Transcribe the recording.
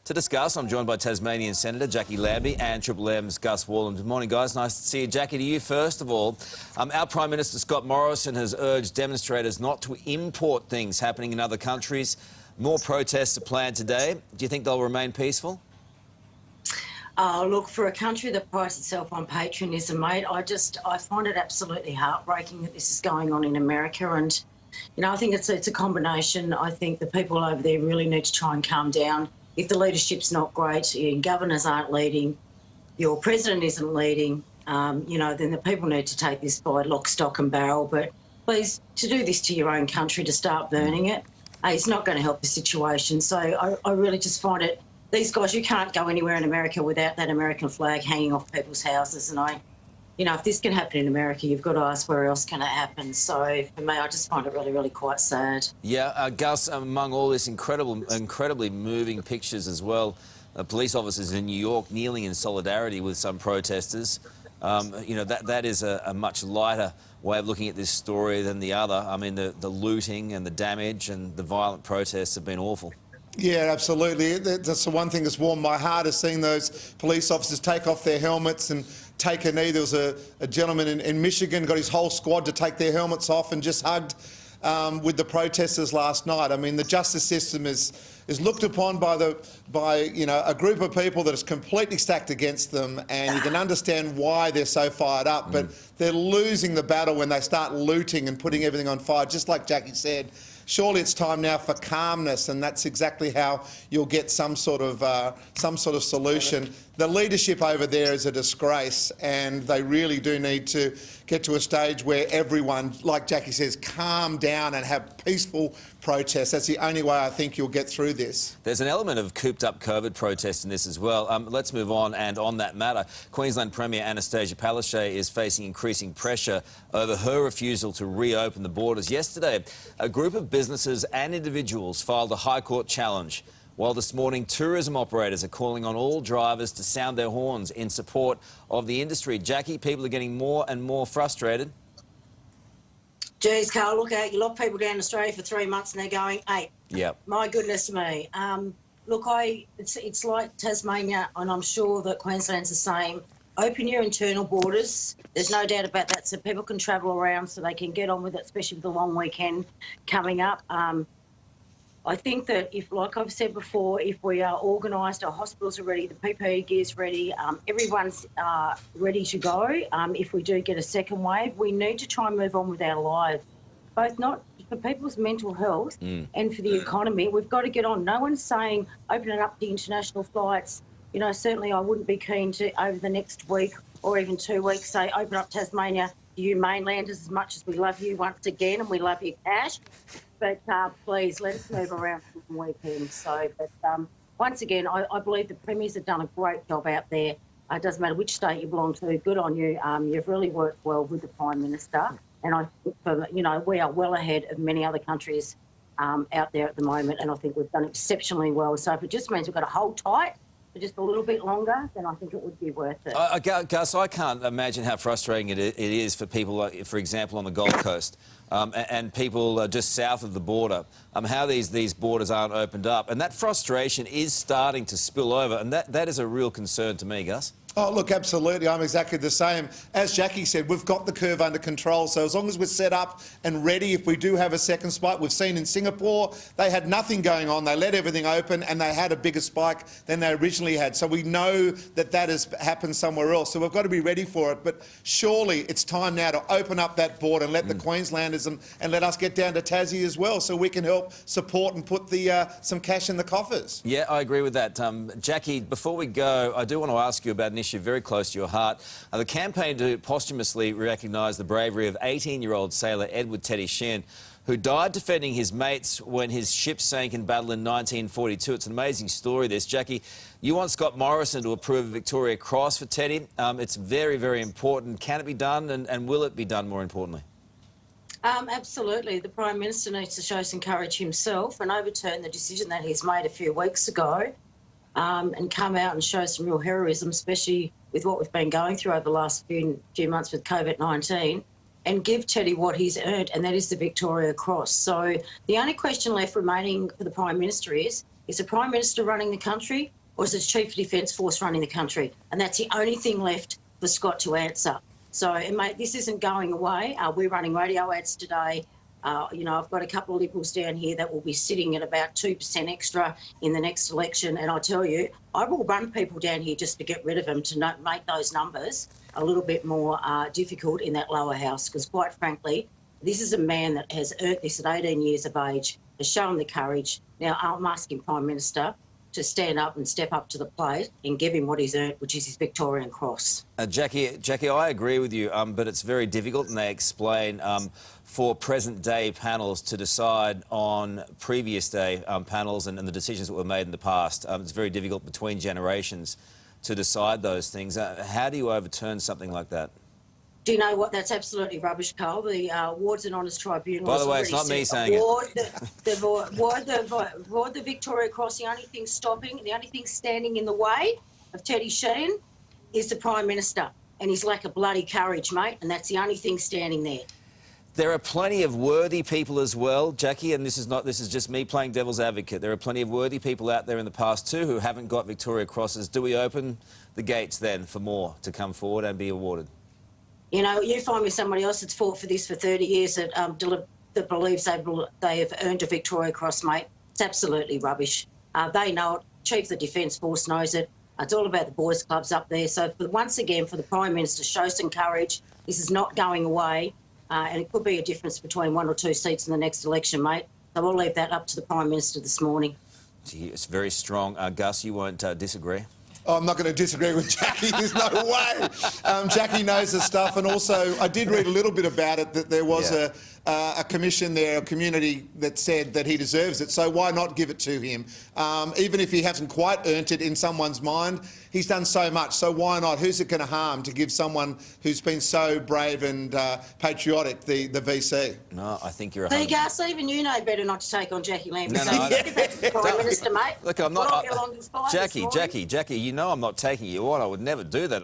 To discuss, I'm joined by Tasmanian Senator Jacqui Lambie and Triple M's Gus Wallam. Good morning, guys. Nice to see you. Jacqui, to you first of all. Our Prime Minister Scott Morrison has urged demonstrators not to import things happening in other countries. More protests are planned today. Do you think they'll remain peaceful? Look, for a country that prides itself on patriotism, mate, I find it absolutely heartbreaking that this is going on in America. And, you know, I think it's a combination. I think the people over there really need to try and calm down. If the leadership's not great, your governors aren't leading, your president isn't leading, you know, then the people need to take this by lock, stock and barrel. But please, to do this to your own country, to start burning it, it's not going to help the situation. So I really just find it, these guys, you can't go anywhere in America without that American flag hanging off people's houses. And you know, if this can happen in America, you've got to ask where else can it happen. So for me, I just find it really, really quite sad. Yeah, Gus, among all this incredibly moving pictures as well, police officers in New York kneeling in solidarity with some protesters. You know, that is a much lighter way of looking at this story than the other. I mean, the looting and the damage and the violent protests have been awful. Yeah, absolutely. That's the one thing that's warmed my heart, is seeing those police officers take off their helmets and take a knee. There was a gentleman in Michigan, got his whole squad to take their helmets off and just hugged with the protesters last night. I mean, the justice system is looked upon by you know, a group of people that is completely stacked against them, and you can understand why they're so fired up. But they're losing the battle when they start looting and putting everything on fire, just like Jacqui said. Surely it's time now for calmness, and that's exactly how you'll get some sort of solution. The leadership over there is a disgrace, and they really do need to get to a stage where everyone, like Jacqui says, calm down and have peaceful protests. That's the only way I think you'll get through this. There's an element of cooped-up COVID protest in this as well. Let's move on, and on that matter, Queensland Premier Anastasia Palaszczuk is facing increasing pressure over her refusal to reopen the borders. Yesterday, a group of businesses and individuals filed a High Court challenge, while this morning tourism operators are calling on all drivers to sound their horns in support of the industry. Jacqui, people are getting more and more frustrated. Geez, Carl, look out. You lock people down in Australia for 3 months and they're going 8. Yep. My goodness me. Look, it's like Tasmania, and I'm sure that Queensland's the same. Open your internal borders. There's no doubt about that, so people can travel around, so they can get on with it, especially with the long weekend coming up. I think that if, like I've said before, if we are organised, our hospitals are ready, the PPE gear's ready, everyone's ready to go. If we do get a second wave, we need to try and move on with our lives, both not for people's mental health and for the economy. We've got to get on. No one's saying opening up the international flights. You know, certainly I wouldn't be keen to, over the next week or even 2 weeks, say open up Tasmania to you mainlanders, as much as we love you once again and we love you cash. But please, let us move around for the weekend. So, but once again, I believe the premiers have done a great job out there. It doesn't matter which state you belong to. Good on you. You've really worked well with the Prime Minister. And I think, you know, we are well ahead of many other countries out there at the moment. And I think we've done exceptionally well. So if it just means we've got to hold tight for just a little bit longer, then I think it would be worth it. Gus, I can't imagine how frustrating it is for people, like, for example, on the Gold Coast and people just south of the border, how these borders aren't opened up. And that frustration is starting to spill over, and that is a real concern to me, Gus. Oh, look, absolutely. I'm exactly the same. As Jacqui said, we've got the curve under control. So as long as we're set up and ready, if we do have a second spike, we've seen in Singapore, they had nothing going on. They let everything open and they had a bigger spike than they originally had. So we know that has happened somewhere else. So we've got to be ready for it. But surely it's time now to open up that border and let the Queenslanders and let us get down to Tassie as well, so we can help support and put some cash in the coffers. Yeah, I agree with that. Jacqui, before we go, I do want to ask you about an issue very close to your heart. The campaign to posthumously recognise the bravery of 18-year-old sailor Edward Teddy Sheean, who died defending his mates when his ship sank in battle in 1942. It's an amazing story, this. Jacqui, you want Scott Morrison to approve a Victoria Cross for Teddy. It's very, very important. Can it be done, and will it be done, more importantly? Absolutely. The Prime Minister needs to show some courage himself and overturn the decision that he's made a few weeks ago and come out and show some real heroism, especially with what we've been going through over the last few months with COVID-19, and give Teddy what he's earned, and that is the Victoria Cross. So the only question left remaining for the Prime Minister is Is the Prime Minister running the country, or is the Chief of Defence Force running the country? And that's the only thing left for Scott to answer. So, and mate, this isn't going away. We're running radio ads today. You know, I've got a couple of Liberals down here that will be sitting at about 2% extra in the next election. And I tell you, I will run people down here just to get rid of them, to make those numbers a little bit more difficult in that lower house. Because quite frankly, this is a man that has earned this at 18 years of age, has shown the courage. Now, I'm asking Prime Minister to stand up and step up to the plate and give him what he's earned, which is his Victorian Cross. Jacqui, I agree with you, but it's very difficult, and they explain for present-day panels to decide on previous-day panels and the decisions that were made in the past. It's very difficult between generations to decide those things. How do you overturn something like that? Do you know what? That's absolutely rubbish, Carl. The Wards and Honours Tribunal... By the way, it's not me saying it. The Victoria Cross, the only thing stopping, the only thing standing in the way of Teddy Sheean is the Prime Minister and his lack of bloody courage, mate, and that's the only thing standing there. There are plenty of worthy people as well, Jacqui, and this is just me playing devil's advocate. There are plenty of worthy people out there in the past too who haven't got Victoria Crosses. Do we open the gates then for more to come forward and be awarded? You know, you find me somebody else that's fought for this for 30 years that believes they have earned a Victoria Cross, mate. It's absolutely rubbish. They know it. Chief of the Defence Force knows it. It's all about the boys' clubs up there. So once again, for the Prime Minister, show some courage. This is not going away, and it could be a difference between 1 or 2 seats in the next election, mate. So we'll leave that up to the Prime Minister this morning. Gee, it's very strong. Gus, you won't disagree? Oh, I'm not going to disagree with Jacqui. There's no way. Jacqui knows the stuff, and also I did read a little bit about it, that there was a commission there, a community that said that he deserves it. So why not give it to him? Even if he hasn't quite earned it in someone's mind, he's done so much. So why not? Who's it going to harm to give someone who's been so brave and patriotic the VC? No, I think you're. There you go. So even you know better not to take on Jacqui Lambie. No, so give that to the Prime Minister, mate. Look, I'm not. Jacqui, you know I'm not taking you on. I would never do that.